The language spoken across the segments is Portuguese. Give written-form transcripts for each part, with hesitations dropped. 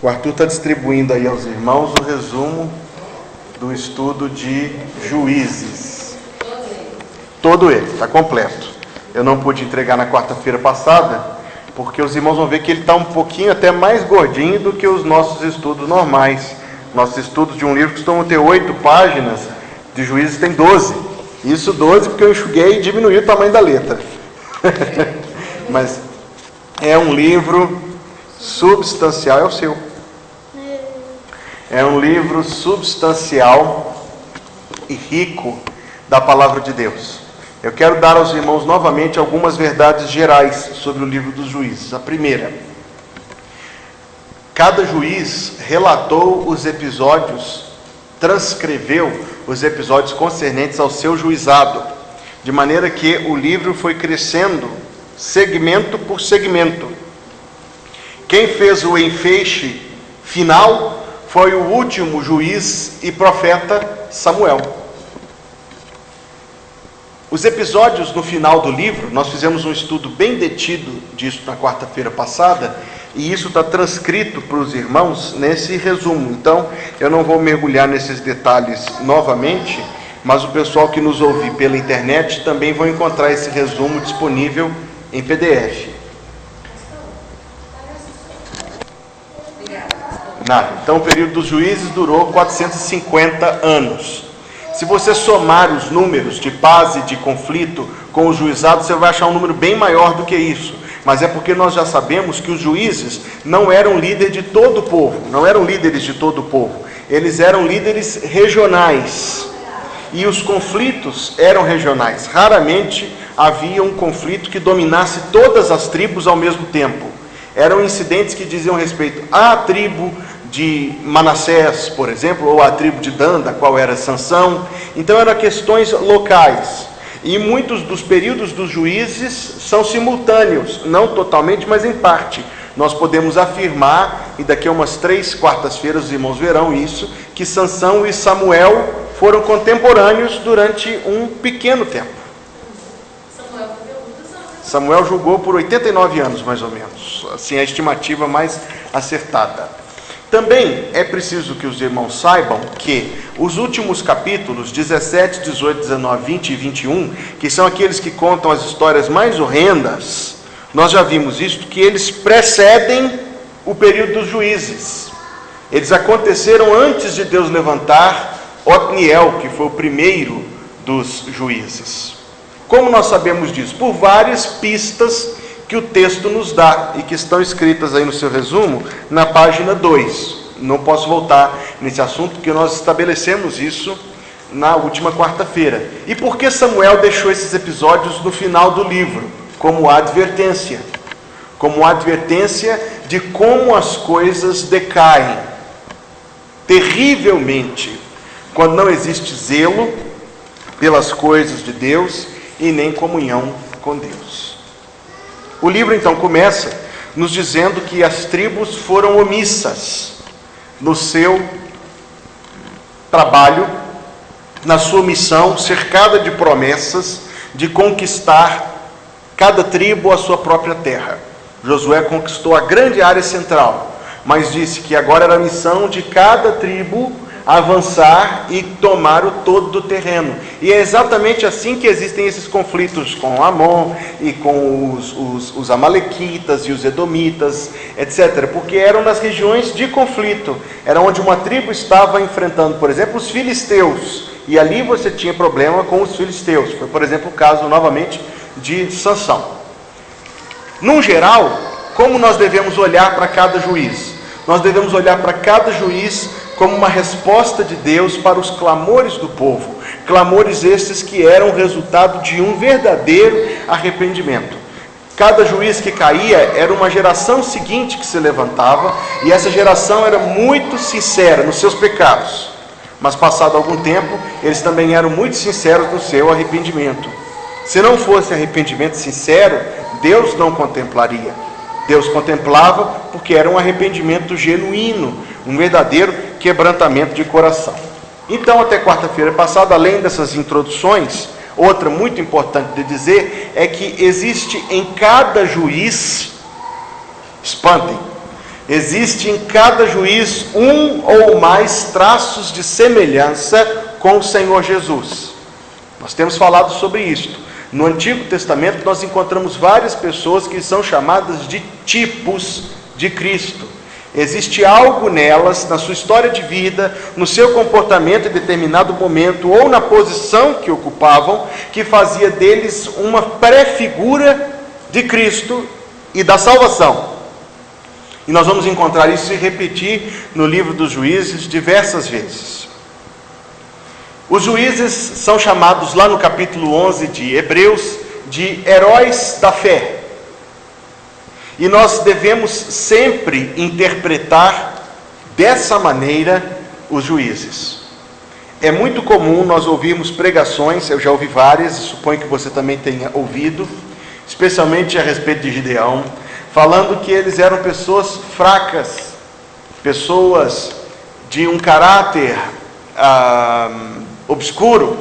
O Arthur está distribuindo aí aos irmãos o resumo do estudo de Juízes. Todo ele, está completo. Eu não pude entregar na quarta-feira passada, porque os irmãos vão ver que ele está um pouquinho até mais gordinho do que os nossos estudos normais. Nossos estudos de um livro costumam ter 8 páginas, de Juízes tem 12. Isso 12 porque eu enxuguei e diminui o tamanho da letra. Mas é um livro substancial, é o seu. É um livro substancial e rico da palavra de Deus. Eu quero dar aos irmãos novamente algumas verdades gerais sobre o livro dos Juízes. A primeira: cada juiz relatou os episódios, transcreveu os episódios concernentes ao seu juizado, de maneira que o livro foi crescendo segmento por segmento. Quem fez o enfeixe final foi o último juiz e profeta Samuel. Os episódios no final do livro, nós fizemos um estudo bem detido disso na quarta-feira passada, e isso está transcrito para os irmãos nesse resumo. Então, eu não vou mergulhar nesses detalhes novamente, mas o pessoal que nos ouve pela internet também vai encontrar esse resumo disponível em PDF. Nada. Então, o período dos juízes durou 450 anos. Se você somar os números de paz e de conflito com o juizado, você vai achar um número bem maior do que isso. Mas é porque nós já sabemos que os juízes não eram líderes de todo o povo. Não eram líderes de todo o povo. Eles eram líderes regionais. E os conflitos eram regionais. Raramente havia um conflito que dominasse todas as tribos ao mesmo tempo. Eram incidentes que diziam respeito à tribo de Manassés, por exemplo, ou à tribo de Dan, da qual era Sansão. Então eram questões locais. E muitos dos períodos dos juízes são simultâneos, não totalmente, mas em parte. Nós podemos afirmar, e daqui a umas 3 quartas-feiras os irmãos verão isso, que Sansão e Samuel foram contemporâneos durante um pequeno tempo. Samuel julgou por 89 anos, mais ou menos. Assim, a estimativa mais acertada. Também é preciso que os irmãos saibam que os últimos capítulos, 17, 18, 19, 20 e 21, que são aqueles que contam as histórias mais horrendas, nós já vimos isso, que eles precedem o período dos juízes. Eles aconteceram antes de Deus levantar Otniel, que foi o primeiro dos juízes. Como nós sabemos disso? Por várias pistas que o texto nos dá e que estão escritas aí no seu resumo, na página 2. Não posso voltar nesse assunto, porque nós estabelecemos isso na última quarta-feira. E por que Samuel deixou esses episódios no final do livro? Como advertência. Como advertência de como as coisas decaem terrivelmente quando não existe zelo pelas coisas de Deus e nem comunhão com Deus. O livro então começa nos dizendo que as tribos foram omissas no seu trabalho, na sua missão, cercada de promessas de conquistar cada tribo a sua própria terra. Josué conquistou a grande área central, mas disse que agora era a missão de cada tribo avançar e tomar o todo do terreno. E é exatamente assim que existem esses conflitos com Amon e com os amalequitas e os edomitas, etc. Porque eram nas regiões de conflito. Era onde uma tribo estava enfrentando, por exemplo, os filisteus. E ali você tinha problema com os filisteus. Foi, por exemplo, o caso, novamente, de Sansão. Num geral, como nós devemos olhar para cada juiz? Nós devemos olhar para cada juiz como uma resposta de Deus para os clamores do povo. Clamores estes que eram resultado de um verdadeiro arrependimento. Cada juiz que caía era uma geração seguinte que se levantava, e essa geração era muito sincera nos seus pecados. Mas passado algum tempo, eles também eram muito sinceros no seu arrependimento. Se não fosse arrependimento sincero, Deus não contemplaria. Deus contemplava porque era um arrependimento genuíno, um verdadeiro quebrantamento de coração. Então, até quarta-feira passada, além dessas introduções, outra muito importante de dizer é que existe em cada juiz, espantem, Existe em cada juiz um ou mais traços de semelhança com o Senhor Jesus. Nós temos falado sobre isto. No Antigo Testamento nós encontramos várias pessoas que são chamadas de tipos de Cristo. Existe algo nelas, na sua história de vida, no seu comportamento em determinado momento, ou na posição que ocupavam, que fazia deles uma pré-figura de Cristo e da salvação. E nós vamos encontrar isso se repetir no livro dos Juízes diversas vezes. Os juízes são chamados lá no capítulo 11 de Hebreus de heróis da fé. E nós devemos sempre interpretar dessa maneira os juízes. É muito comum nós ouvirmos pregações, eu já ouvi várias, e suponho que você também tenha ouvido, especialmente a respeito de Gideão, falando que eles eram pessoas fracas, pessoas de um caráter obscuro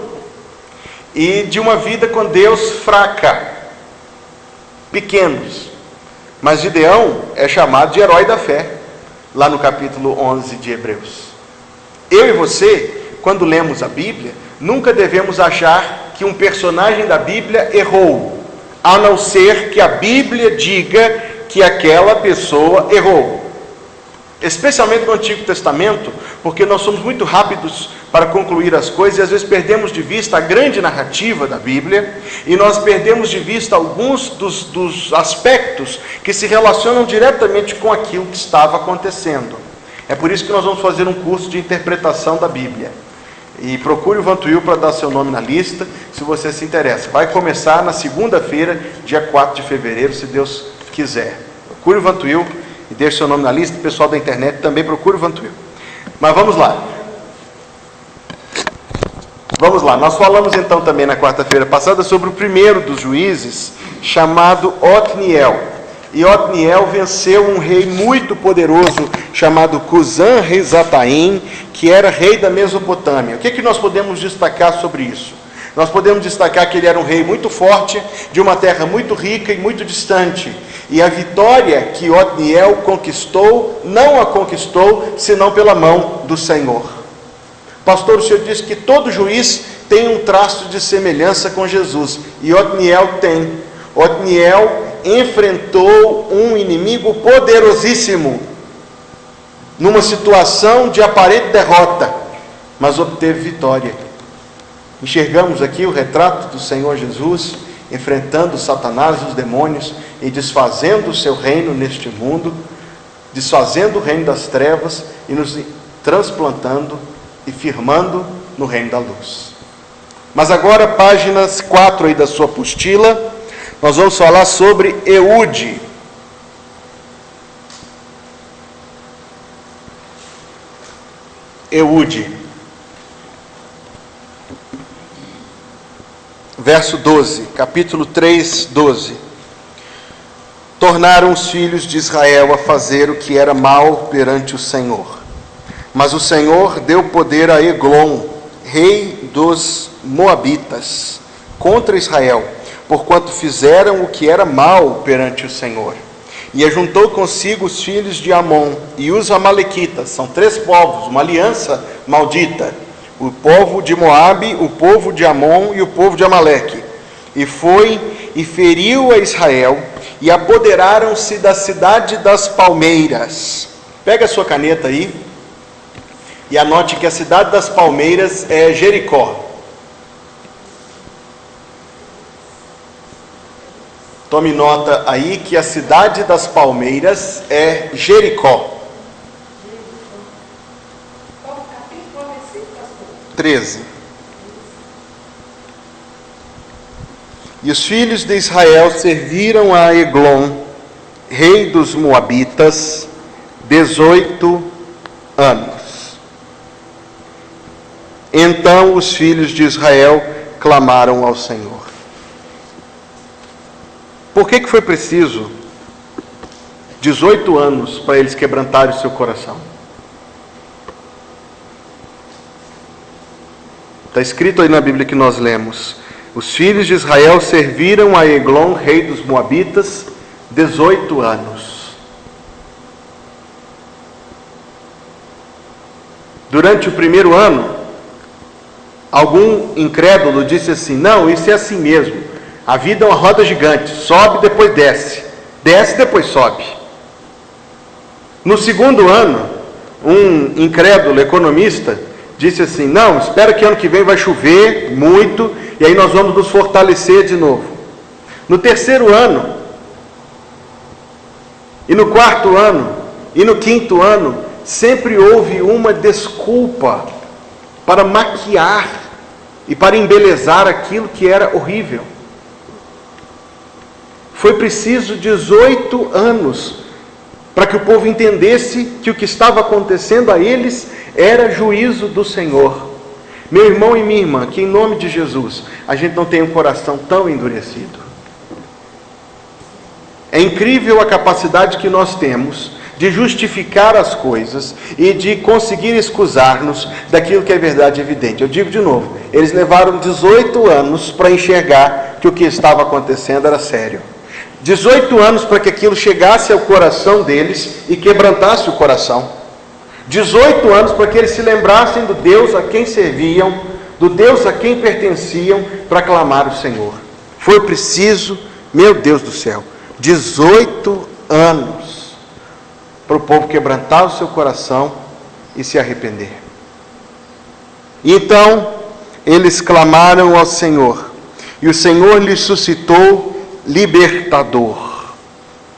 e de uma vida com Deus fraca, pequenos. Mas Gideão é chamado de herói da fé, lá no capítulo 11 de Hebreus. Eu e você, quando lemos a Bíblia, nunca devemos achar que um personagem da Bíblia errou, a não ser que a Bíblia diga que aquela pessoa errou. Especialmente no Antigo Testamento, porque nós somos muito rápidos para concluir as coisas e às vezes perdemos de vista a grande narrativa da Bíblia e nós perdemos de vista alguns dos aspectos que se relacionam diretamente com aquilo que estava acontecendo. É por isso que nós vamos fazer um curso de interpretação da Bíblia. E procure o Vantuil para dar seu nome na lista, se você se interessa. Vai começar na segunda-feira, dia 4 de fevereiro, se Deus quiser. Procure o Vantuil e deixe seu nome na lista. O pessoal da internet também procure o Vantuil. Mas vamos lá. Vamos lá. Nós falamos então também na quarta-feira passada sobre o primeiro dos juízes, chamado Otniel. E Otniel venceu um rei muito poderoso, chamado Cusã-Risataim, que era rei da Mesopotâmia. O que nós podemos destacar sobre isso? Nós podemos destacar que ele era um rei muito forte, de uma terra muito rica e muito distante. E a vitória que Otniel conquistou, não a conquistou, senão pela mão do Senhor. Pastor, o senhor disse que todo juiz tem um traço de semelhança com Jesus. E Otniel tem. Otniel enfrentou um inimigo poderosíssimo, numa situação de aparente derrota, mas obteve vitória. Enxergamos aqui o retrato do Senhor Jesus, enfrentando Satanás e os demônios, e desfazendo o seu reino neste mundo, desfazendo o reino das trevas, e nos transplantando e firmando no reino da luz. Mas agora, páginas 4 aí da sua apostila, nós vamos falar sobre Eude. Eude. Verso 12, capítulo 3, 12. Tornaram os filhos de Israel a fazer o que era mal perante o Senhor. Mas o Senhor deu poder a Eglon, rei dos Moabitas, contra Israel, porquanto fizeram o que era mal perante o Senhor. E ajuntou consigo os filhos de Amon e os amalequitas, são 3 povos, uma aliança maldita, o povo de Moabe, o povo de Amon e o povo de Amaleque. E foi e feriu a Israel, e apoderaram-se da cidade das palmeiras. Pega a sua caneta aí, e anote que a cidade das palmeiras é Jericó. Tome nota aí que a cidade das palmeiras é Jericó. 13. E os filhos de Israel serviram a Eglon, rei dos Moabitas, 18 anos. Então os filhos de Israel clamaram ao Senhor. Por que foi preciso 18 anos para eles quebrantarem o seu coração? Está escrito aí na Bíblia que nós lemos: os filhos de Israel serviram a Eglon, rei dos Moabitas, 18 anos. Durante o primeiro ano, algum incrédulo disse assim: não, isso é assim mesmo, a vida é uma roda gigante, sobe depois desce, desce depois sobe. No segundo ano, um incrédulo economista disse assim: não, espera que ano que vem vai chover muito, e aí nós vamos nos fortalecer de novo. No terceiro ano, e no quarto ano, e no quinto ano, sempre houve uma desculpa para maquiar e para embelezar aquilo que era horrível. Foi preciso 18 anos para que o povo entendesse que o que estava acontecendo a eles era juízo do Senhor. Meu irmão e minha irmã, que em nome de Jesus, a gente não tem um coração tão endurecido. É incrível a capacidade que nós temos de justificar as coisas e de conseguir excusar-nos daquilo que é verdade evidente. Eu digo de novo, eles levaram 18 anos para enxergar que o que estava acontecendo era sério. 18 anos para que aquilo chegasse ao coração deles e quebrantasse o coração. 18 anos para que eles se lembrassem do Deus a quem serviam, do Deus a quem pertenciam, para clamar o Senhor. Foi preciso, meu Deus do céu, 18 anos para o povo quebrantar o seu coração e se arrepender. Então, eles clamaram ao Senhor, e o Senhor lhes suscitou libertador.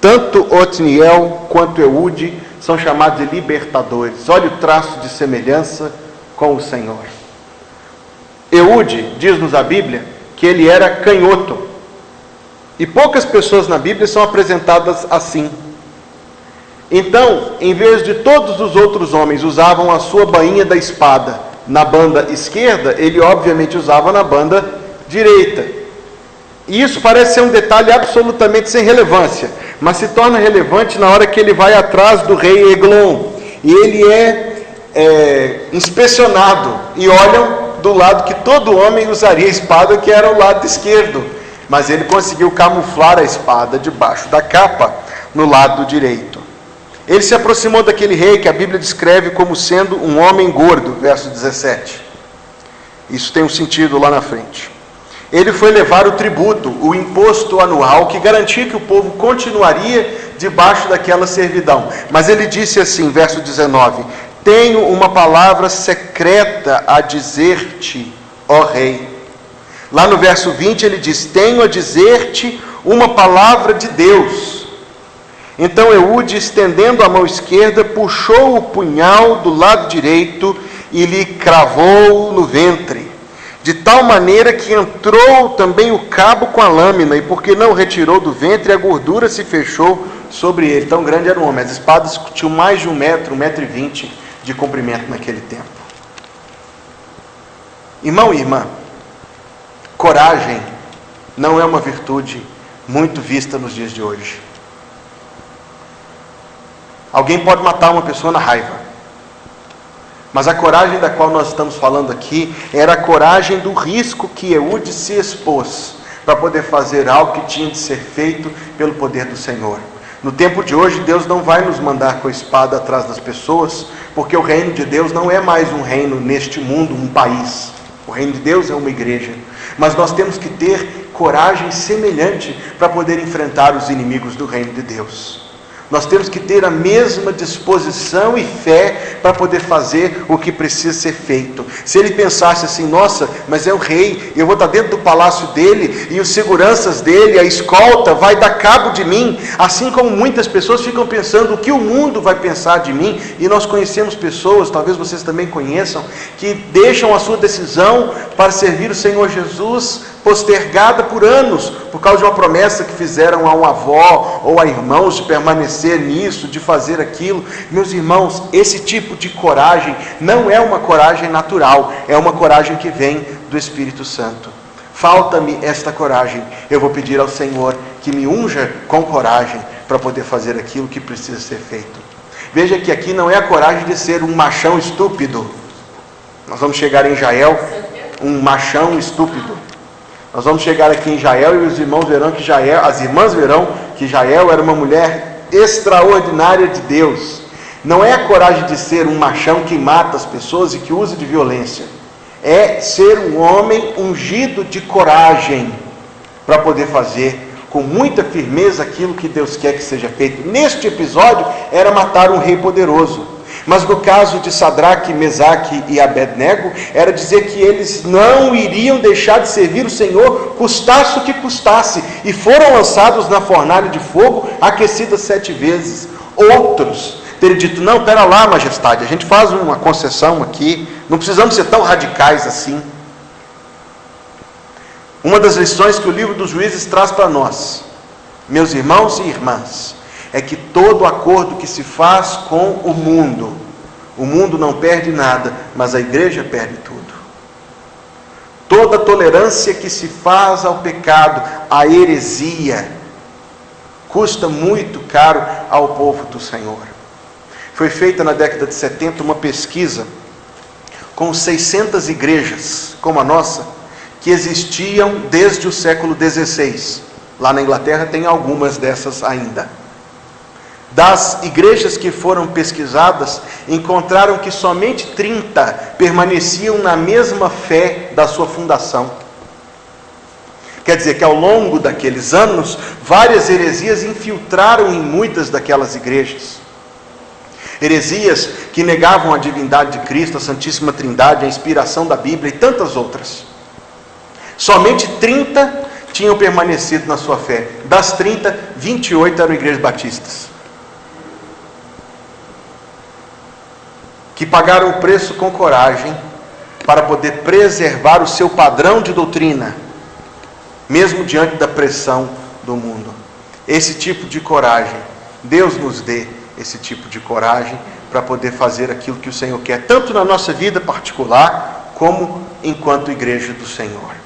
Tanto Otniel quanto Eude são chamados de libertadores. Olha o traço de semelhança com o Senhor. Eude, diz-nos a Bíblia, que ele era canhoto. E poucas pessoas na Bíblia são apresentadas assim. Então, em vez de todos os outros homens usavam a sua bainha da espada na banda esquerda, ele obviamente usava na banda direita. E isso parece ser um detalhe absolutamente sem relevância, mas se torna relevante na hora que ele vai atrás do rei Eglon. E ele é inspecionado, e olham do lado que todo homem usaria a espada, que era o lado esquerdo. Mas ele conseguiu camuflar a espada debaixo da capa, no lado direito. Ele se aproximou daquele rei que a Bíblia descreve como sendo um homem gordo, verso 17. Isso tem um sentido lá na frente. Ele foi levar o tributo, o imposto anual, que garantia que o povo continuaria debaixo daquela servidão. Mas ele disse assim, verso 19: tenho uma palavra secreta a dizer-te, ó rei. Lá no verso 20 ele diz: tenho a dizer-te uma palavra de Deus. Então Eude, estendendo a mão esquerda, puxou o punhal do lado direito e lhe cravou no ventre, de tal maneira que entrou também o cabo com a lâmina, e porque não retirou do ventre, a gordura se fechou sobre ele. Tão grande era o homem. As espadas tinham mais de 1 metro, 1,20 m de comprimento naquele tempo. Irmão e irmã, coragem não é uma virtude muito vista nos dias de hoje. Alguém pode matar uma pessoa na raiva, mas a coragem da qual nós estamos falando aqui era a coragem do risco que Eude se expôs para poder fazer algo que tinha de ser feito pelo poder do Senhor. No tempo de hoje, Deus não vai nos mandar com a espada atrás das pessoas, porque o reino de Deus não é mais um reino neste mundo, um país. O reino de Deus é uma igreja. Mas nós temos que ter coragem semelhante para poder enfrentar os inimigos do reino de Deus. Nós temos que ter a mesma disposição e fé para poder fazer o que precisa ser feito. Se ele pensasse assim: nossa, mas é o rei, eu vou estar dentro do palácio dele, e os seguranças dele, a escolta, vai dar cabo de mim, assim como muitas pessoas ficam pensando o que o mundo vai pensar de mim. E nós conhecemos pessoas, talvez vocês também conheçam, que deixam a sua decisão para servir o Senhor Jesus postergada por anos, por causa de uma promessa que fizeram a uma avó ou a irmãos de permanecer nisso, de fazer aquilo. Meus irmãos, esse tipo de coragem não é uma coragem natural, é uma coragem que vem do Espírito Santo. Falta-me esta coragem. Eu vou pedir ao Senhor que me unja com coragem para poder fazer aquilo que precisa ser feito. Veja que aqui não é a coragem de ser um machão estúpido. Nós vamos chegar em Jael, um machão estúpido. Nós vamos chegar aqui em Jael, e os irmãos verão que Jael, as irmãs verão que Jael era uma mulher extraordinária de Deus. Não é a coragem de ser um machão que mata as pessoas e que usa de violência. É ser um homem ungido de coragem para poder fazer com muita firmeza aquilo que Deus quer que seja feito. Neste episódio era matar um rei poderoso. Mas no caso de Sadraque, Mesaque e Abednego, era dizer que eles não iriam deixar de servir o Senhor, custasse o que custasse, e foram lançados na fornalha de fogo, aquecida 7 vezes. Outros teriam dito: não, pera lá, majestade, a gente faz uma concessão aqui, não precisamos ser tão radicais assim. Uma das lições que o livro dos Juízes traz para nós, meus irmãos e irmãs, é que todo acordo que se faz com o mundo não perde nada, mas a igreja perde tudo. Toda tolerância que se faz ao pecado, à heresia, custa muito caro ao povo do Senhor. Foi feita na década de 70 uma pesquisa com 600 igrejas, como a nossa, que existiam desde o século XVI. Lá na Inglaterra tem algumas dessas ainda. Das igrejas que foram pesquisadas, encontraram que somente 30 permaneciam na mesma fé da sua fundação. Quer dizer que ao longo daqueles anos, várias heresias infiltraram em muitas daquelas igrejas. Heresias que negavam a divindade de Cristo, a Santíssima Trindade, a inspiração da Bíblia e tantas outras. Somente 30 tinham permanecido na sua fé. Das 30, 28 eram igrejas batistas, que pagaram o preço com coragem para poder preservar o seu padrão de doutrina, mesmo diante da pressão do mundo. Esse tipo de coragem, Deus nos dê esse tipo de coragem para poder fazer aquilo que o Senhor quer, tanto na nossa vida particular, como enquanto igreja do Senhor.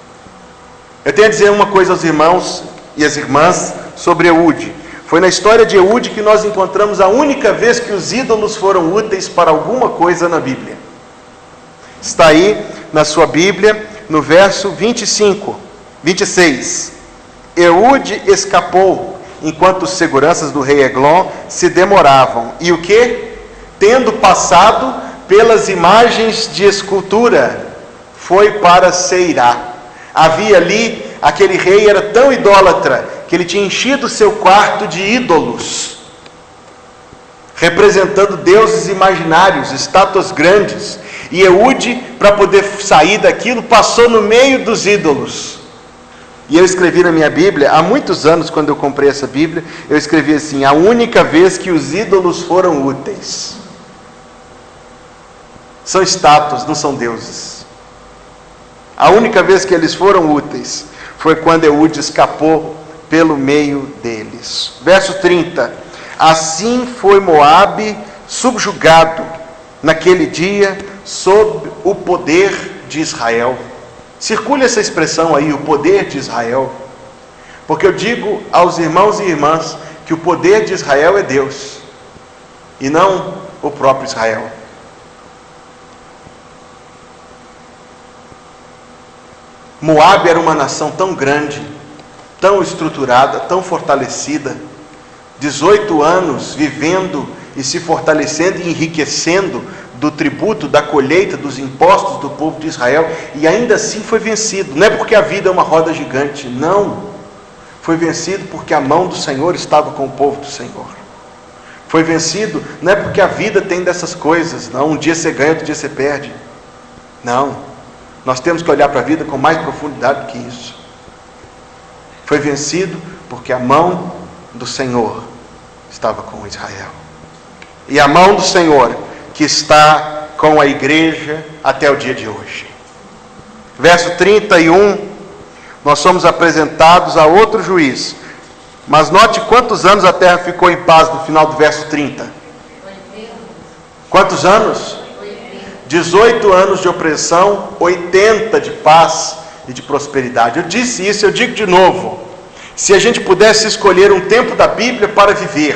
Eu tenho a dizer uma coisa aos irmãos e às irmãs sobre Eude. Foi na história de Eude que nós encontramos a única vez que os ídolos foram úteis para alguma coisa na Bíblia. Está aí na sua Bíblia, no verso 26. Eude escapou, enquanto os seguranças do rei Eglon se demoravam. E o que? Tendo passado pelas imagens de escultura, foi para Seirá. Havia ali, aquele rei era tão idólatra, que ele tinha enchido o seu quarto de ídolos, representando deuses imaginários, estátuas grandes. E Eude, para poder sair daquilo, passou no meio dos ídolos. E eu escrevi na minha Bíblia, há muitos anos, quando eu comprei essa Bíblia, eu escrevi assim: a única vez que os ídolos foram úteis. São estátuas, não são deuses. A única vez que eles foram úteis foi quando Eude escapou pelo meio deles. Verso 30. Assim foi Moabe subjugado naquele dia sob o poder de Israel. Circule essa expressão aí, o poder de Israel, porque eu digo aos irmãos e irmãs que o poder de Israel é Deus e não o próprio Israel. Moabe era uma nação tão grande, tão estruturada, tão fortalecida, 18 anos vivendo e se fortalecendo e enriquecendo do tributo, da colheita, dos impostos do povo de Israel, e ainda assim foi vencido. Não é porque a vida é uma roda gigante, não. Foi vencido porque a mão do Senhor estava com o povo do Senhor. Foi vencido, não é porque a vida tem dessas coisas, não, um dia você ganha, outro dia você perde. Não. Nós temos que olhar para a vida com mais profundidade do que isso. Foi vencido porque a mão do Senhor estava com Israel. E a mão do Senhor que está com a igreja até o dia de hoje. Verso 31, nós somos apresentados a outro juiz. Mas note quantos anos a terra ficou em paz no final do verso 30. Quantos anos? 18 anos de opressão, 80 de paz e de prosperidade. Eu disse isso, eu digo de novo. Se a gente pudesse escolher um tempo da Bíblia para viver,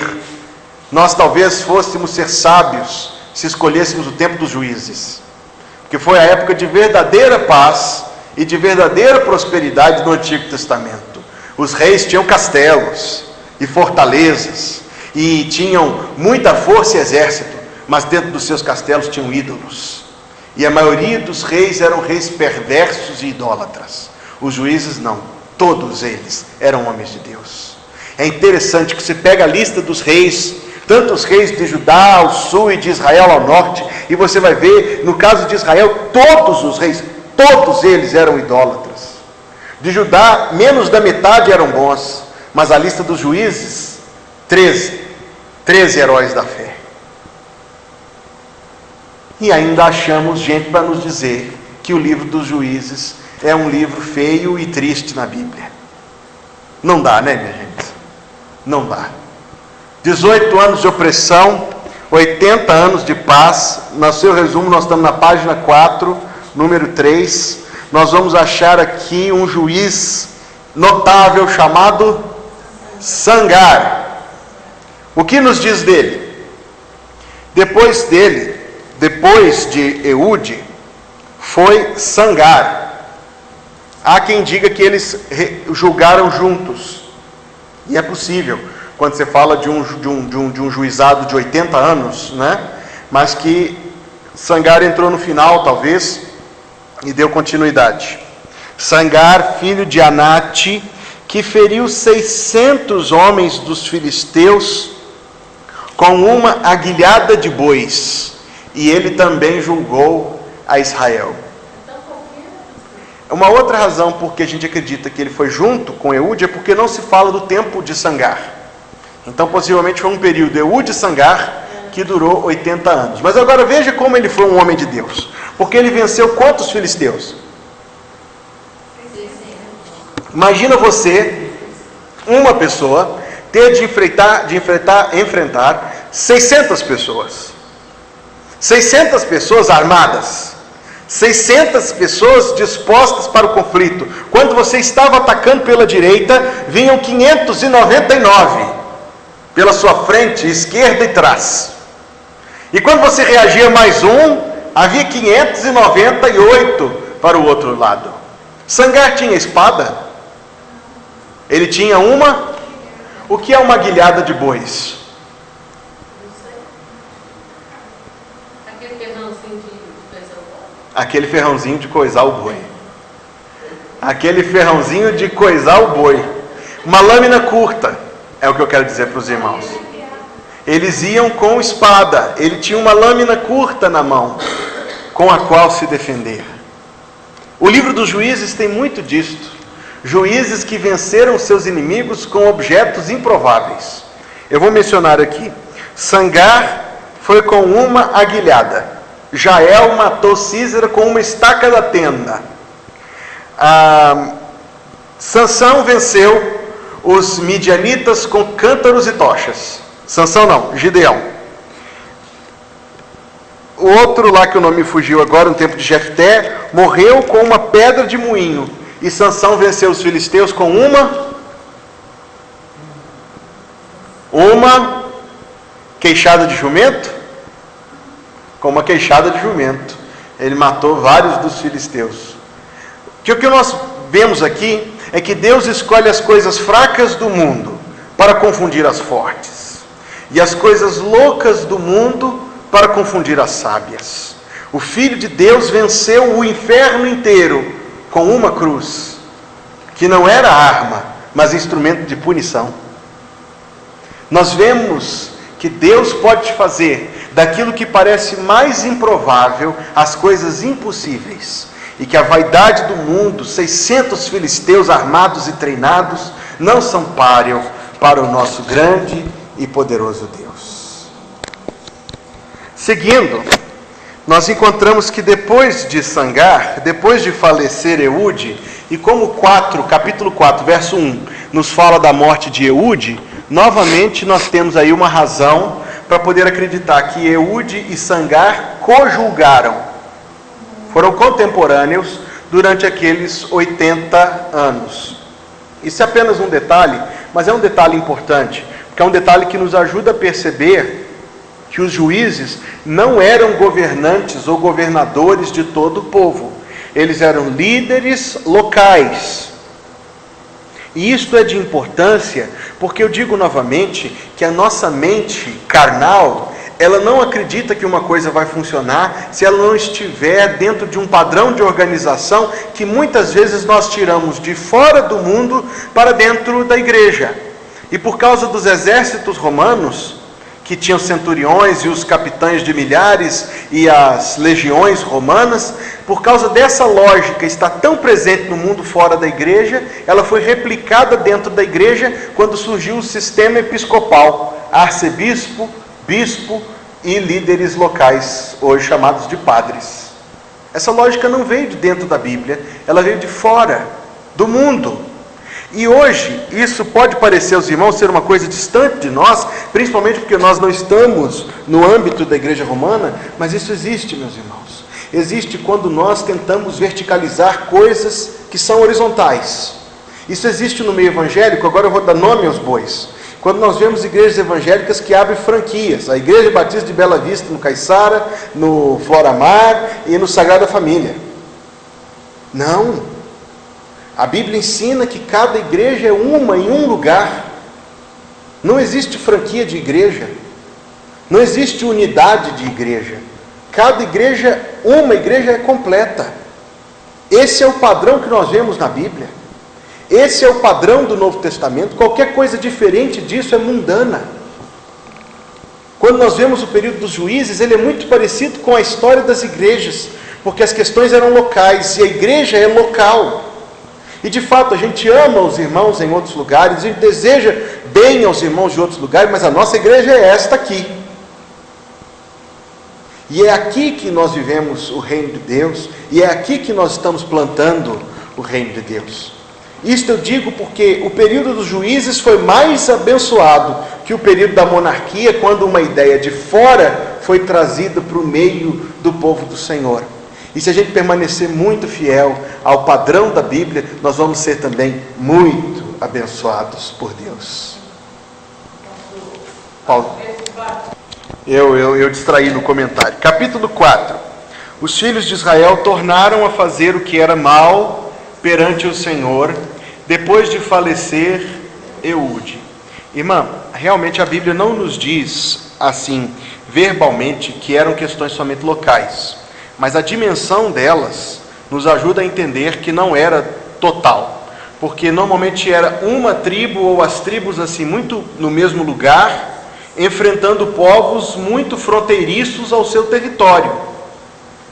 nós talvez fôssemos ser sábios se escolhêssemos o tempo dos juízes. Porque foi a época de verdadeira paz e de verdadeira prosperidade no Antigo Testamento. Os reis tinham castelos e fortalezas e tinham muita força e exército. mas dentro dos seus castelos tinham ídolos. E a maioria dos reis eram reis perversos e idólatras. Os juízes não, todos eles eram homens de Deus. É interessante que você pega a lista dos reis, tanto os reis de Judá ao sul e de Israel ao norte, e você vai ver, no caso de Israel, todos os reis, todos eles eram idólatras. De Judá, menos da metade eram bons, mas a lista dos juízes, 13 heróis da fé. E ainda achamos gente para nos dizer que o livro dos juízes é um livro feio e triste na Bíblia. Não dá, né, minha gente? Não dá. 18 anos de opressão, 80 anos de paz. No seu resumo, nós estamos na página 4, número 3. Nós vamos achar aqui um juiz notável chamado Sangar. O que nos diz dele? Depois de Eude, foi Sangar. Há quem diga que eles julgaram juntos. E é possível, quando você fala de um juizado de 80 anos, né? Mas que Sangar entrou no final, talvez, e deu continuidade. Sangar, filho de Anate, que feriu 600 homens dos filisteus com uma aguilhada de bois, e ele também julgou a Israel. Uma outra razão porque a gente acredita que ele foi junto com Eude é porque não se fala do tempo de Sangar. Então possivelmente foi um período Eude e Sangar que durou 80 anos. Mas agora veja como ele foi um homem de Deus. Porque ele venceu quantos filisteus? Imagina você, uma pessoa, ter de enfrentar 600 pessoas. 600 pessoas armadas. 600 pessoas dispostas para o conflito. Quando você estava atacando pela direita, vinham 599 pela sua frente, esquerda e trás. E quando você reagia mais havia 598 para o outro lado. Sangar tinha espada? Ele tinha uma? O que é uma aguilhada de bois? Aquele ferrãozinho de coisar o boi. Aquele ferrãozinho de coisar o boi. Uma lâmina curta, é o que eu quero dizer para os irmãos. Eles iam com espada. Ele tinha uma lâmina curta na mão, com a qual se defender. O livro dos Juízes tem muito disto. Juízes que venceram seus inimigos com objetos improváveis. Eu vou mencionar aqui. Sangar foi com uma aguilhada. Jael matou Císera com uma estaca da tenda. Sansão venceu os midianitas com cântaros e tochas. Sansão não, Gideão. O outro lá que o nome fugiu agora, no tempo de Jefté, morreu com uma pedra de moinho. E Sansão venceu os filisteus com uma queixada de jumento? Com uma queixada de jumento. Ele matou vários dos filisteus. O que nós vemos aqui é que Deus escolhe as coisas fracas do mundo para confundir as fortes, e as coisas loucas do mundo para confundir as sábias. O Filho de Deus venceu o inferno inteiro com uma cruz, que não era arma, mas instrumento de punição. Nós vemos que Deus pode fazer daquilo que parece mais improvável as coisas impossíveis, e que a vaidade do mundo, 600 filisteus armados e treinados, não são páreo para o nosso grande e poderoso Deus. Seguindo, nós encontramos que depois de Sangar, depois de falecer Eude, e como capítulo 4, verso 1, nos fala da morte de Eude, novamente nós temos aí uma razão para poder acreditar que Eude e Sangar cojulgaram. Foram contemporâneos durante aqueles 80 anos. Isso é apenas um detalhe, mas é um detalhe importante, porque é um detalhe que nos ajuda a perceber que os juízes não eram governantes ou governadores de todo o povo. Eles eram líderes locais. E isto é de importância, porque eu digo novamente que a nossa mente carnal, ela não acredita que uma coisa vai funcionar se ela não estiver dentro de um padrão de organização que muitas vezes nós tiramos de fora do mundo para dentro da igreja. E por causa dos exércitos romanos, que tinham centuriões e os capitães de milhares e as legiões romanas, por causa dessa lógica estar tão presente no mundo fora da igreja, ela foi replicada dentro da igreja quando surgiu o sistema episcopal, arcebispo, bispo e líderes locais, hoje chamados de padres. Essa lógica não veio de dentro da Bíblia, ela veio de fora, do mundo. E hoje, isso pode parecer aos irmãos ser uma coisa distante de nós, principalmente porque nós não estamos no âmbito da igreja romana, mas isso existe, meus irmãos. Existe quando nós tentamos verticalizar coisas que são horizontais. Isso existe no meio evangélico, agora eu vou dar nome aos bois. Quando nós vemos igrejas evangélicas que abrem franquias, a Igreja Batista de Bela Vista no Caiçara, no Floramar e no Sagrada Família. Não. A Bíblia ensina que cada igreja é uma em um lugar. Não existe franquia de igreja. Não existe unidade de igreja. Cada igreja, uma igreja é completa. Esse é o padrão que nós vemos na Bíblia. Esse é o padrão do Novo Testamento. Qualquer coisa diferente disso é mundana. Quando nós vemos o período dos juízes, ele é muito parecido com a história das igrejas, porque as questões eram locais e a igreja é local. E de fato a gente ama os irmãos em outros lugares, a gente deseja bem aos irmãos de outros lugares, mas a nossa igreja é esta aqui. E é aqui que nós vivemos o reino de Deus, e é aqui que nós estamos plantando o reino de Deus. Isto eu digo porque o período dos juízes foi mais abençoado que o período da monarquia, quando uma ideia de fora foi trazida para o meio do povo do Senhor. E se a gente permanecer muito fiel ao padrão da Bíblia, nós vamos ser também muito abençoados por Deus. Paulo. Eu distraí no comentário. Capítulo 4. Os filhos de Israel tornaram a fazer o que era mal perante o Senhor, depois de falecer Eude. Irmã, realmente a Bíblia não nos diz assim, verbalmente, que eram questões somente locais. Mas a dimensão delas nos ajuda a entender que não era total. Porque normalmente era uma tribo ou as tribos assim, muito no mesmo lugar, enfrentando povos muito fronteiriços ao seu território.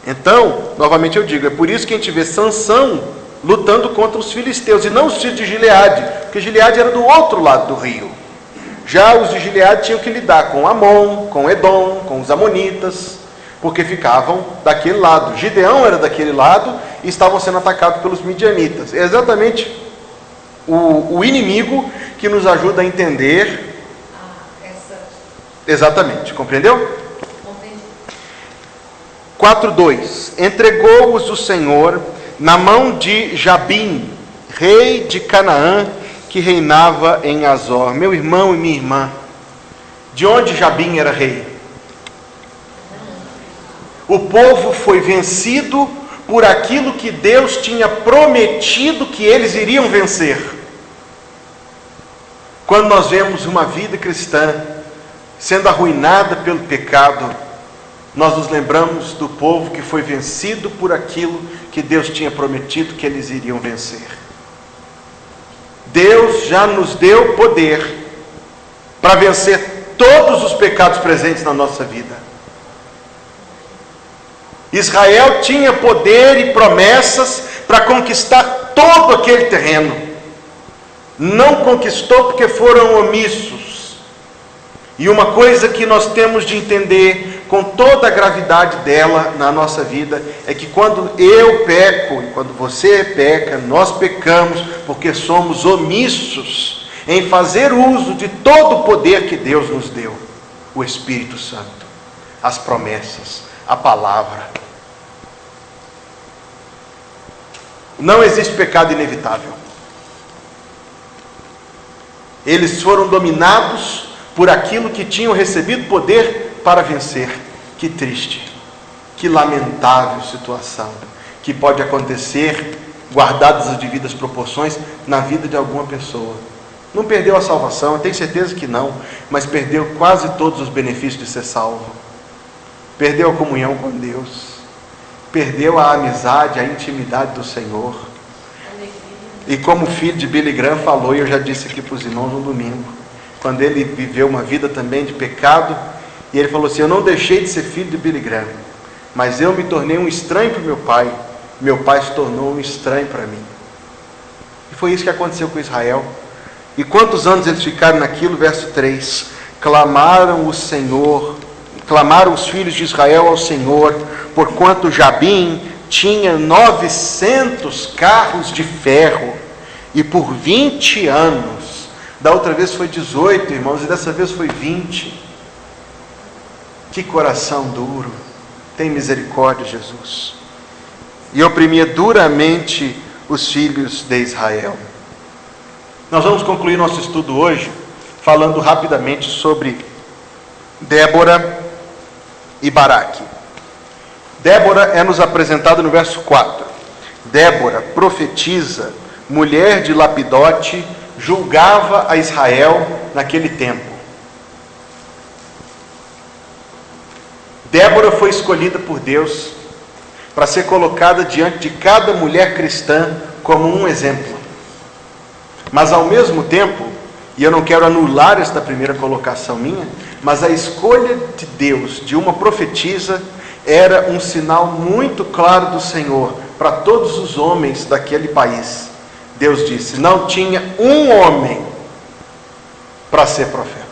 Então, novamente eu digo, é por isso que a gente vê Sansão lutando contra os filisteus, e não os filhos de Gileade, porque Gileade era do outro lado do rio. Já os de Gileade tinham que lidar com Amon, com Edom, com os amonitas, porque ficavam daquele lado. Gideão era daquele lado e estavam sendo atacados pelos midianitas. É exatamente o inimigo que nos ajuda a entender. Exatamente, compreendeu? 4:2. Entregou-os o Senhor na mão de Jabim, rei de Canaã, que reinava em Azor. Meu irmão e minha irmã, de onde Jabim era rei? O povo foi vencido por aquilo que Deus tinha prometido que eles iriam vencer. Quando nós vemos uma vida cristã sendo arruinada pelo pecado, nós nos lembramos do povo que foi vencido por aquilo que Deus tinha prometido que eles iriam vencer. Deus já nos deu poder para vencer todos os pecados presentes na nossa vida. Israel tinha poder e promessas para conquistar todo aquele terreno. Não conquistou porque foram omissos. E uma coisa que nós temos de entender com toda a gravidade dela na nossa vida é que quando eu peco e quando você peca, nós pecamos porque somos omissos em fazer uso de todo o poder que Deus nos deu, o Espírito Santo, as promessas, a palavra. Não existe pecado inevitável. Eles foram dominados por aquilo que tinham recebido poder para vencer. Que triste, que lamentável situação que pode acontecer, guardadas as devidas proporções, na vida de alguma pessoa. Não perdeu a salvação, eu tenho certeza que não, mas perdeu quase todos os benefícios de ser salvo. Perdeu a comunhão com Deus, perdeu a amizade, a intimidade do Senhor. E como o filho de Billy Graham falou, e eu já disse aqui para os irmãos no domingo, quando ele viveu uma vida também de pecado, e ele falou assim: eu não deixei de ser filho de Billy Graham, mas eu me tornei um estranho para meu pai se tornou um estranho para mim. E foi isso que aconteceu com Israel. E quantos anos eles ficaram naquilo? Verso 3, clamaram o Senhor, clamaram os filhos de Israel ao Senhor, porquanto Jabim tinha 900 carros de ferro, e por 20 anos, da outra vez foi 18, irmãos, e dessa vez foi 20, que coração duro, tem misericórdia, Jesus, e oprimia duramente os filhos de Israel. Nós vamos concluir nosso estudo hoje, falando rapidamente sobre Débora e Baraque. Débora é nos apresentada no verso 4. Débora, profetisa, mulher de Lapidote, julgava a Israel naquele tempo. Débora foi escolhida por Deus para ser colocada diante de cada mulher cristã como um exemplo. Mas ao mesmo tempo, e eu não quero anular esta primeira colocação minha, mas a escolha de Deus de uma profetisa era um sinal muito claro do Senhor para todos os homens daquele país. Deus disse: não tinha um homem para ser profeta.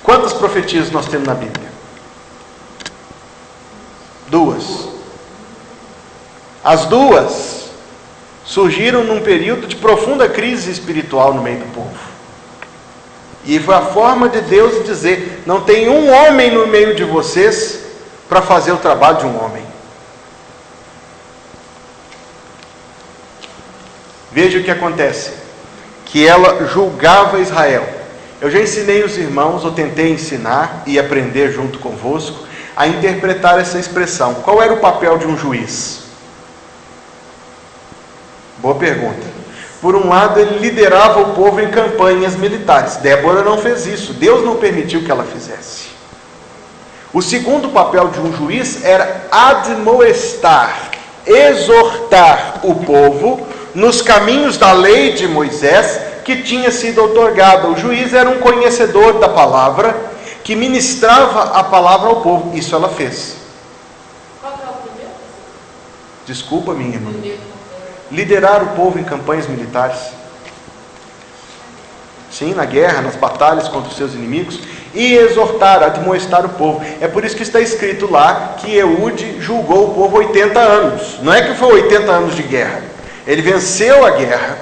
Quantas profetias nós temos na Bíblia? 2. As duas surgiram num período de profunda crise espiritual no meio do povo. E foi a forma de Deus dizer: não tem um homem no meio de vocês para fazer o trabalho de um homem. Veja o que acontece, que ela julgava Israel. Eu já ensinei os irmãos, ou tentei ensinar e aprender junto convosco, a interpretar essa expressão. Qual era o papel de um juiz? Boa pergunta. Por um lado, ele liderava o povo em campanhas militares. Débora não fez isso. Deus não permitiu que ela fizesse. O segundo papel de um juiz era admoestar, exortar o povo nos caminhos da lei de Moisés que tinha sido outorgada. O juiz era um conhecedor da palavra que ministrava a palavra ao povo. Isso ela fez. Qual é o primeiro? Desculpa, minha irmã. Liderar o povo em campanhas militares. Sim, na guerra, nas batalhas contra os seus inimigos. E exortar, admoestar o povo. É por isso que está escrito lá que Eude julgou o povo 80 anos. Não é que foi 80 anos de guerra. Ele venceu a guerra,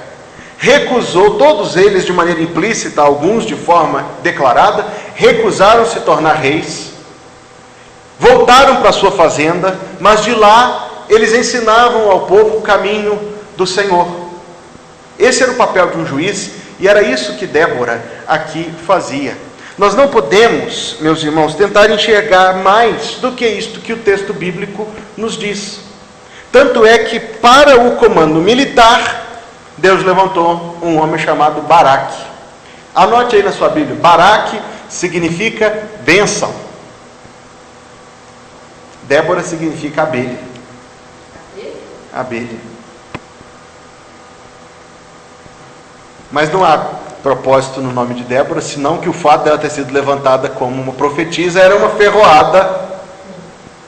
recusou, todos eles de maneira implícita, alguns de forma declarada, recusaram se tornar reis, voltaram para sua fazenda, mas de lá eles ensinavam ao povo o caminho do Senhor. Esse era o papel de um juiz, e era isso que Débora aqui fazia. Nós não podemos, meus irmãos, tentar enxergar mais do que isto que o texto bíblico nos diz. Tanto é que para o comando militar, Deus levantou um homem chamado Baraque. Anote aí na sua Bíblia, Baraque significa bênção. Débora significa abelha. Abelha. Mas não há propósito no nome de Débora, senão que o fato dela ter sido levantada como uma profetisa era uma ferroada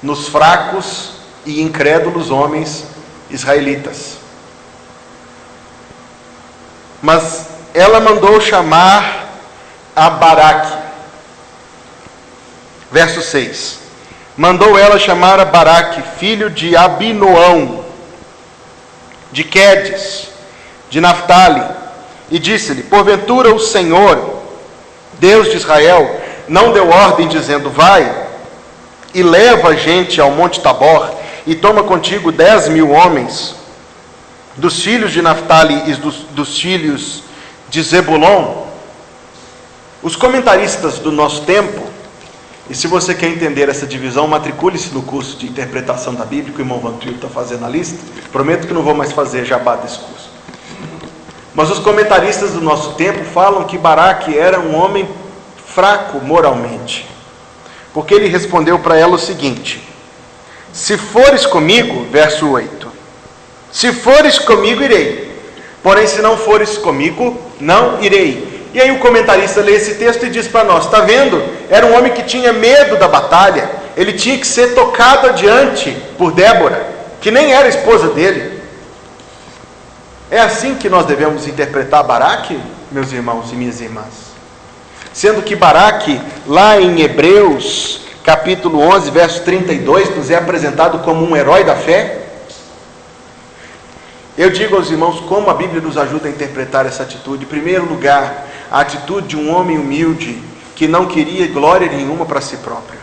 nos fracos e incrédulos homens israelitas. Mas ela mandou chamar a Baraque. Verso 6. Mandou ela chamar a Baraque, filho de Abinoão, de Quedes, de Naftali, e disse-lhe: porventura o Senhor, Deus de Israel, não deu ordem dizendo: vai e leva a gente ao monte Tabor, e toma contigo 10.000 homens, dos filhos de Naftali e dos filhos de Zebulon? Os comentaristas do nosso tempo, E se você quer entender essa divisão, matricule-se no curso de interpretação da Bíblia, que o irmão Vantuil está fazendo a lista. Prometo que não vou mais fazer jabá desse curso. Mas os comentaristas do nosso tempo falam que Baraque era um homem fraco moralmente. Porque ele respondeu para ela o seguinte: se fores comigo, verso 8, se fores comigo, irei. Porém, se não fores comigo, não irei. E aí o comentarista lê esse texto e diz para nós: está vendo? Era um homem que tinha medo da batalha. Ele tinha que ser tocado adiante por Débora, que nem era esposa dele. É assim que nós devemos interpretar Baraque, meus irmãos e minhas irmãs. Sendo que Baraque, lá em Hebreus, capítulo 11, verso 32, nos é apresentado como um herói da fé. Eu digo aos irmãos como a Bíblia nos ajuda a interpretar essa atitude. Em primeiro lugar, a atitude de um homem humilde, que não queria glória nenhuma para si próprio.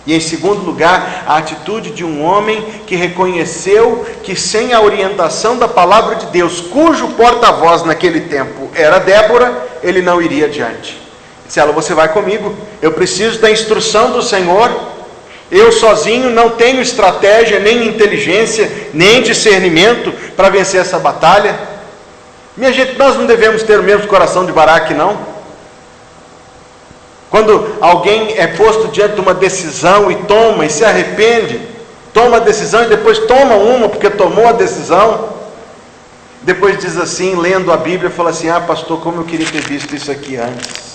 E em segundo lugar, a atitude de um homem que reconheceu que sem a orientação da palavra de Deus, cujo porta-voz naquele tempo era Débora, ele não iria adiante. Disse ela: você vai comigo, eu preciso da instrução do Senhor. Eu sozinho não tenho estratégia, nem inteligência, nem discernimento para vencer essa batalha. Minha gente, nós não devemos ter o mesmo coração de Baraque, não. Quando alguém é posto diante de uma decisão e toma e se arrepende, toma a decisão e depois toma uma porque tomou a decisão, depois diz assim, lendo a Bíblia, fala assim: ah, pastor, como eu queria ter visto isso aqui antes.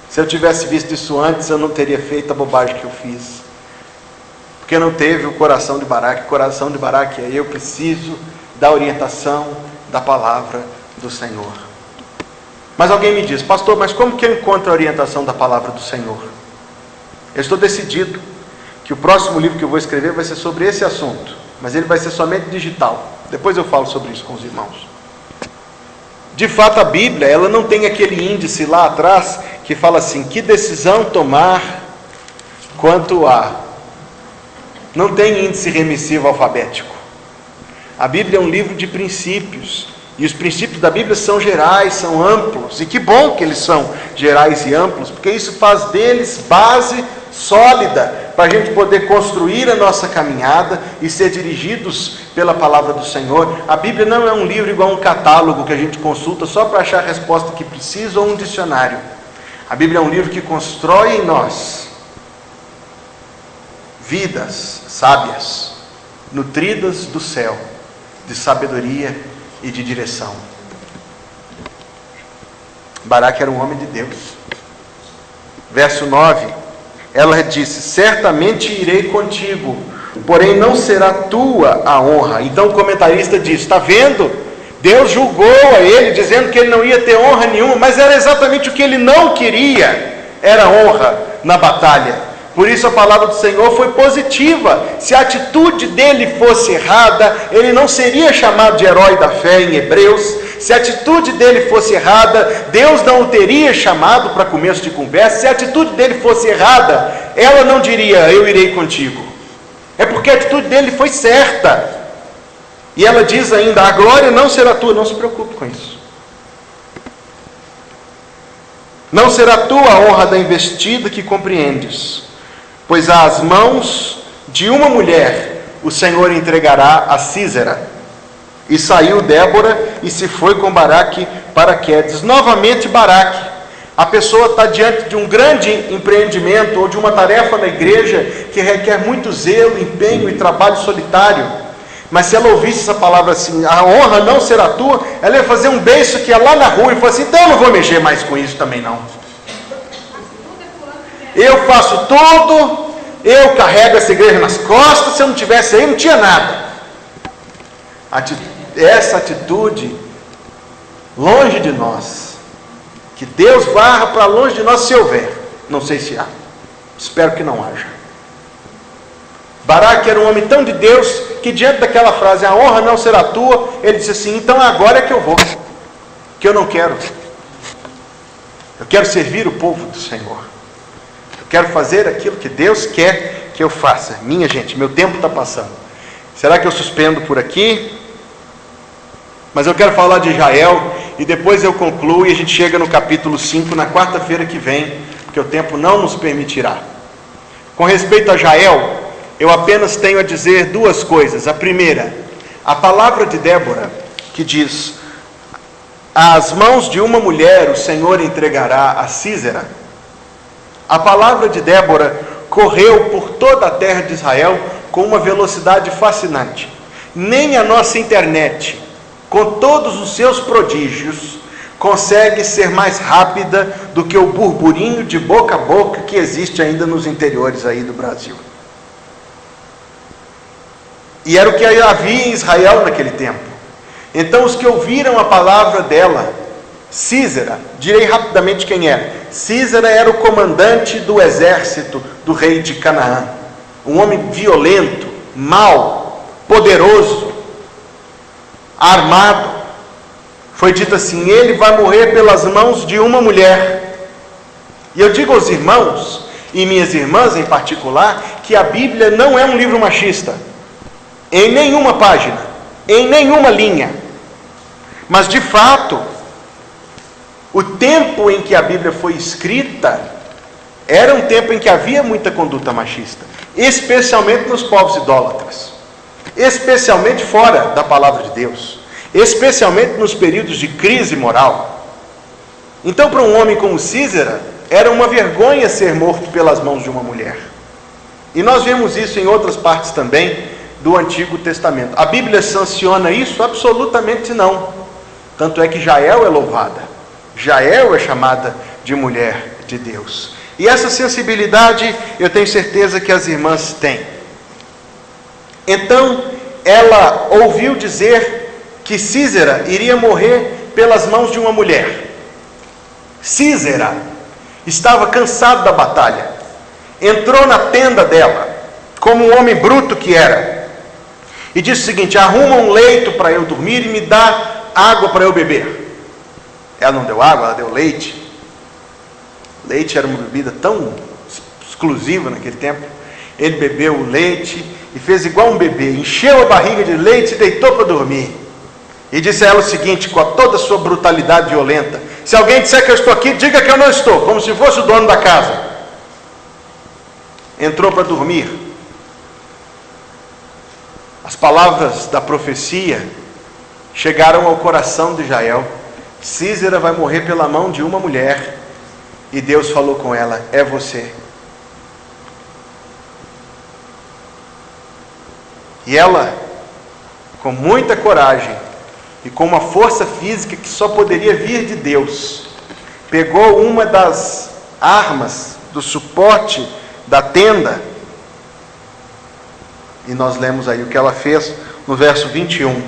Se eu tivesse visto isso antes, eu não teria feito a bobagem que eu fiz. Porque não teve o coração de Baraque. O coração de Baraque é: eu preciso da orientação da palavra do Senhor. Mas alguém me diz: pastor, mas como que eu encontro a orientação da palavra do Senhor? Eu estou decidido que o próximo livro que eu vou escrever vai ser sobre esse assunto, mas ele vai ser somente digital. Depois eu falo sobre isso com os irmãos. De fato, a Bíblia, ela não tem aquele índice lá atrás que fala assim: que decisão tomar quanto a... Não tem índice remissivo alfabético. A Bíblia é um livro de princípios, e os princípios da Bíblia são gerais, são amplos, e que bom que eles são gerais e amplos, porque isso faz deles base sólida para a gente poder construir a nossa caminhada e ser dirigidos pela palavra do Senhor. A Bíblia não é um livro igual a um catálogo que a gente consulta só para achar a resposta que precisa, ou um dicionário. A Bíblia é um livro que constrói em nós vidas sábias, nutridas do céu, de sabedoria e de direção. Baraque era um homem de Deus. Verso 9, ela disse: certamente irei contigo, porém não será tua a honra. Então o comentarista diz: está vendo? Deus julgou a ele, dizendo que ele não ia ter honra nenhuma, mas era exatamente o que ele não queria, era honra na batalha. Por isso a palavra do Senhor foi positiva. Se a atitude dele fosse errada, ele não seria chamado de herói da fé em Hebreus. Se a atitude dele fosse errada, Deus não o teria chamado para começo de conversa. Se a atitude dele fosse errada, ela não diria: eu irei contigo. É porque a atitude dele foi certa. E ela diz ainda: a glória não será tua. Não se preocupe com isso. Não será tua a honra da investida que compreendes, pois às mãos de uma mulher o Senhor entregará a Sísera. E saiu Débora e se foi com Baraque para Quedes. Novamente Baraque. A pessoa está diante de um grande empreendimento ou de uma tarefa na igreja que requer muito zelo, empenho e trabalho solitário. Mas se ela ouvisse essa palavra assim: a honra não será tua, ela ia fazer um beijo que ia lá na rua e falar assim: então eu não vou mexer mais com isso também não. Eu faço tudo, eu carrego essa igreja nas costas, se eu não tivesse aí não tinha nada. Essa atitude, longe de nós, que Deus varra para longe de nós se houver. Não sei se há, espero que não haja. Baraque era um homem tão de Deus, que diante daquela frase: a honra não será tua, ele disse assim: então agora é que eu vou, que eu não quero. Eu quero servir o povo do Senhor. Quero fazer aquilo que Deus quer que eu faça. Minha gente, meu tempo está passando. Será que eu suspendo por aqui? Mas eu quero falar de Israel e depois eu concluo e a gente chega no capítulo 5 na quarta-feira que vem, porque o tempo não nos permitirá. Com respeito a Jael, eu apenas tenho a dizer duas coisas. A primeira, a palavra de Débora, que diz: às mãos de uma mulher o Senhor entregará a Sísera. A palavra de Débora correu por toda a terra de Israel com uma velocidade fascinante. Nem a nossa internet, com todos os seus prodígios, consegue ser mais rápida do que o burburinho de boca a boca que existe ainda nos interiores aí do Brasil. E era o que havia em Israel naquele tempo. Então os que ouviram a palavra dela, Sísera, direi rapidamente quem era. Sísera era o comandante do exército do rei de Canaã. Um homem violento, mau, poderoso, armado. Foi dito assim: ele vai morrer pelas mãos de uma mulher. E eu digo aos irmãos, e minhas irmãs em particular, que a Bíblia não é um livro machista, em nenhuma página, em nenhuma linha. Mas de fato, o tempo em que a Bíblia foi escrita era um tempo em que havia muita conduta machista, especialmente nos povos idólatras, especialmente fora da palavra de Deus, especialmente nos períodos de crise moral. Então, para um homem como Sísera, era uma vergonha ser morto pelas mãos de uma mulher. E nós vemos isso em outras partes também do Antigo Testamento. A Bíblia sanciona isso? Absolutamente não. Tanto é que Jael é louvada. Jael é chamada de mulher de Deus. E essa sensibilidade eu tenho certeza que as irmãs têm. Então, ela ouviu dizer que Sísera iria morrer pelas mãos de uma mulher. Sísera estava cansado da batalha. Entrou na tenda dela, como um homem bruto que era, e disse o seguinte: arruma um leito para eu dormir e me dá água para eu beber. Ela não deu água, ela deu leite. Leite era uma bebida tão exclusiva naquele tempo. Ele bebeu o leite e fez igual um bebê, encheu a barriga de leite e deitou para dormir. E disse a ela o seguinte, com toda a sua brutalidade violenta: se alguém disser que eu estou aqui, diga que eu não estou, como se fosse o dono da casa. Entrou para dormir. As palavras da profecia chegaram ao coração de Jael: Sísera vai morrer pela mão de uma mulher. E Deus falou com ela: é você. E ela, com muita coragem e com uma força física que só poderia vir de Deus, pegou uma das armas do suporte da tenda, e nós lemos aí o que ela fez no verso 21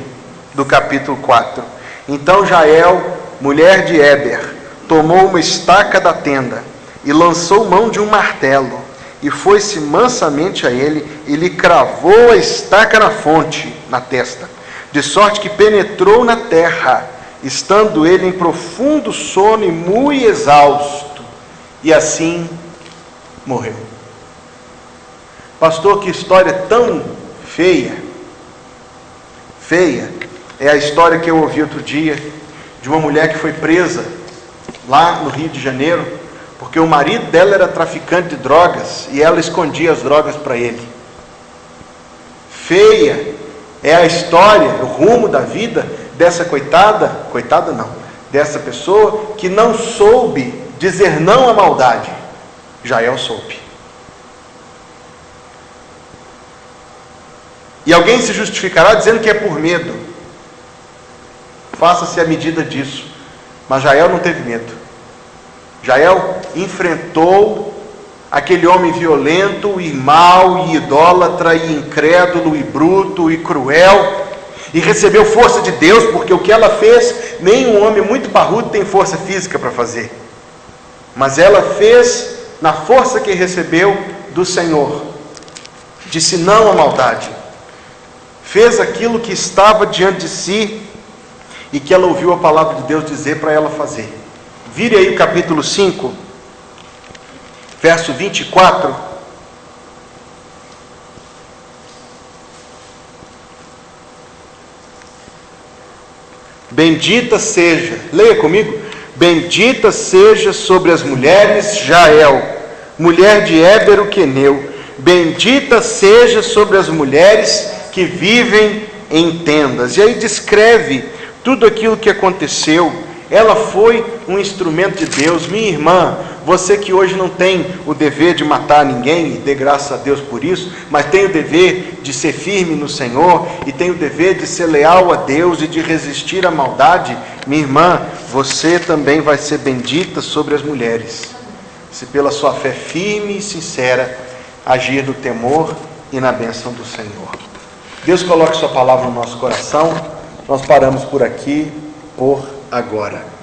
do capítulo 4. Então Jael, mulher de Éber, tomou uma estaca da tenda e lançou mão de um martelo, e foi-se mansamente a ele e lhe cravou a estaca na fonte, na testa, de sorte que penetrou na terra, estando ele em profundo sono e muito exausto, e assim morreu. Pastor, que história tão feia. Feia é a história que eu ouvi outro dia de uma mulher que foi presa lá no Rio de Janeiro, porque o marido dela era traficante de drogas e ela escondia as drogas para ele. Feia é a história, o rumo da vida dessa coitada não, dessa pessoa que não soube dizer não à maldade. Jael soube. E alguém se justificará dizendo que é por medo. Faça-se a medida disso. Mas Jael não teve medo. Jael enfrentou aquele homem violento e mau e idólatra e incrédulo e bruto e cruel, e recebeu força de Deus, porque o que ela fez, nenhum homem muito parrudo tem força física para fazer. Mas ela fez na força que recebeu do Senhor. Disse não à maldade. Fez aquilo que estava diante de si e que ela ouviu a palavra de Deus dizer para ela fazer. Vire aí o capítulo 5, verso 24. Bendita seja, leia comigo, Bendita seja sobre as mulheres Jael, mulher de Éber o queneu. Bendita seja sobre as mulheres que vivem em tendas. E aí descreve tudo aquilo que aconteceu. Ela foi um instrumento de Deus. Minha irmã, você que hoje não tem o dever de matar ninguém, e dê graças a Deus por isso, mas tem o dever de ser firme no Senhor, e tem o dever de ser leal a Deus e de resistir à maldade, minha irmã, você também vai ser bendita sobre as mulheres, se pela sua fé firme e sincera agir no temor e na bênção do Senhor. Deus coloque sua palavra no nosso coração. Nós paramos por aqui, por agora.